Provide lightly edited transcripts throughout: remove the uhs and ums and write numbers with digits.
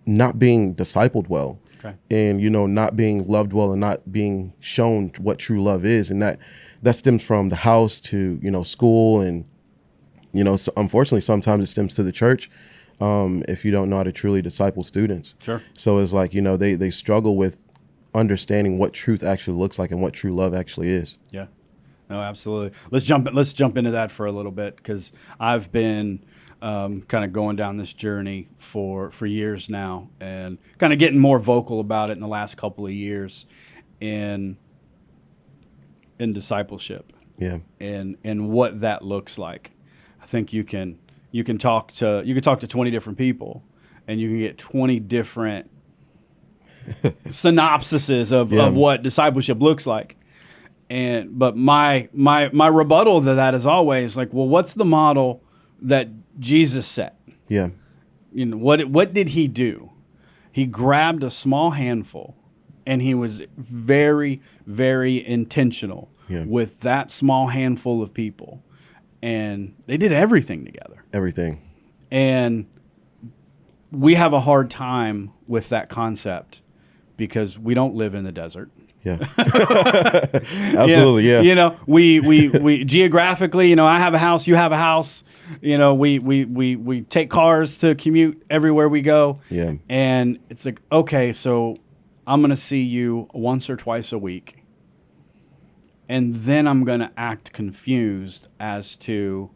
not being discipled well. Okay. And, not being loved well and not being shown what true love is. And that stems from the house to, school. And, so unfortunately, sometimes it stems to the church if you don't know how to truly disciple students. Sure. So it's like, they struggle with understanding what truth actually looks like and what true love actually is. Yeah. No, absolutely. Let's jump into that for a little bit, because I've been kind of going down this journey for years now, and kind of getting more vocal about it in the last couple of years in discipleship. Yeah. And what that looks like. I think you can talk to 20 different people, and you can get 20 different synopsises of what discipleship looks like. But my rebuttal to that is always like, well, what's the model that Jesus set? Yeah. What did he do? He grabbed a small handful, and he was very, very intentional with that small handful of people. And they did everything together. Everything. And we have a hard time with that concept because we don't live in the desert. Yeah. Absolutely. Yeah. We geographically, I have a house, you have a house, we take cars to commute everywhere we go. Yeah. And it's like, okay, so I'm going to see you once or twice a week. And then I'm going to act confused as to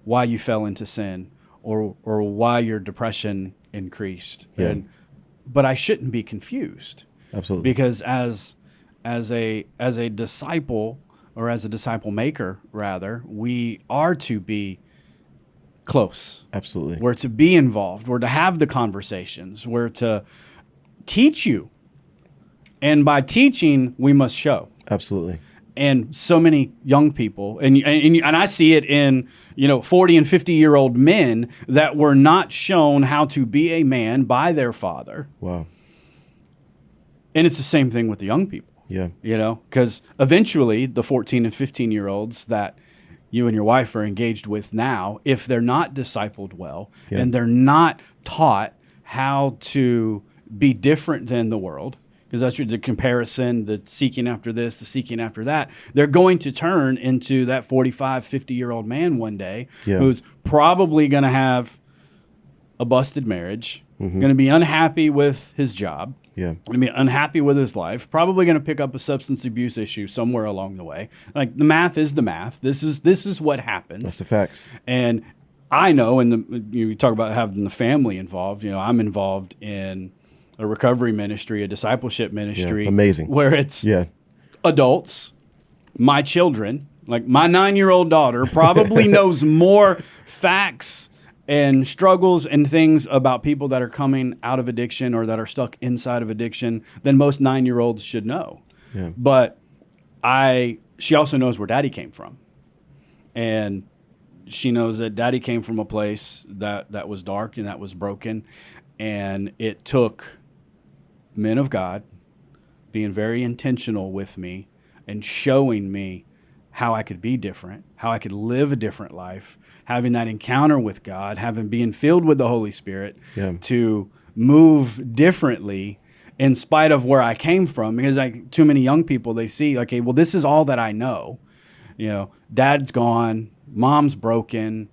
why you fell into sin or why your depression increased. Yeah. But I shouldn't be confused. Absolutely. Because as a disciple, or as a disciple maker, rather, we are to be close. Absolutely. We're to be involved. We're to have the conversations. We're to teach you. And by teaching, we must show. Absolutely. And so many young people, and I see it in 40 and 50-year-old men that were not shown how to be a man by their father. Wow. And it's the same thing with the young people. Yeah. Because eventually the 14 and 15-year-olds that you and your wife are engaged with now, if they're not discipled well and they're not taught how to be different than the world, because that's the comparison, the seeking after this, the seeking after that, they're going to turn into that 45, 50-year-old man one day who's probably going to have a busted marriage, going to be unhappy with his job, going to be unhappy with his life, probably going to pick up a substance abuse issue somewhere along the way. Like, the math is the math. This is what happens. That's the facts. And I know, and you talk about having the family involved. I'm involved in a recovery ministry, a discipleship ministry. Amazing. Where it's adults, my children, like my 9-year-old daughter probably knows more facts and struggles and things about people that are coming out of addiction or that are stuck inside of addiction than most 9-year-olds should know. Yeah. But she also knows where daddy came from. And she knows that daddy came from a place that was dark and that was broken. And it took men of God being very intentional with me and showing me how I could be different, how I could live a different life, having that encounter with God, being filled with the Holy Spirit to move differently in spite of where I came from. Because too many young people, they see, okay, well, this is all that I know. Dad's gone, mom's broken.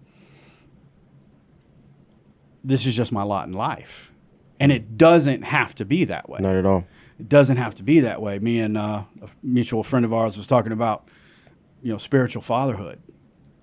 This is just my lot in life. And it doesn't have to be that way. Not at all. It doesn't have to be that way. Me and a mutual friend of ours was talking about, spiritual fatherhood.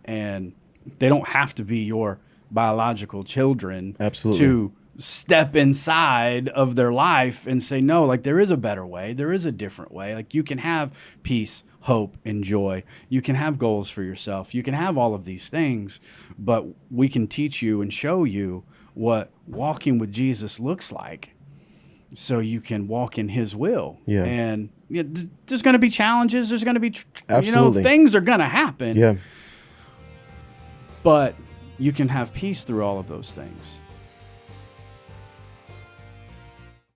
And they don't have to be your biological children. Absolutely. To step inside of their life and say, no, like, there is a better way. There is a different way. Like, you can have peace, hope, and joy. You can have goals for yourself. You can have all of these things, but we can teach you and show you what walking with Jesus looks like so you can walk in his will. Yeah. And there's going to be challenges. There's going to be, Absolutely. Things are going to happen. Yeah. But you can have peace through all of those things.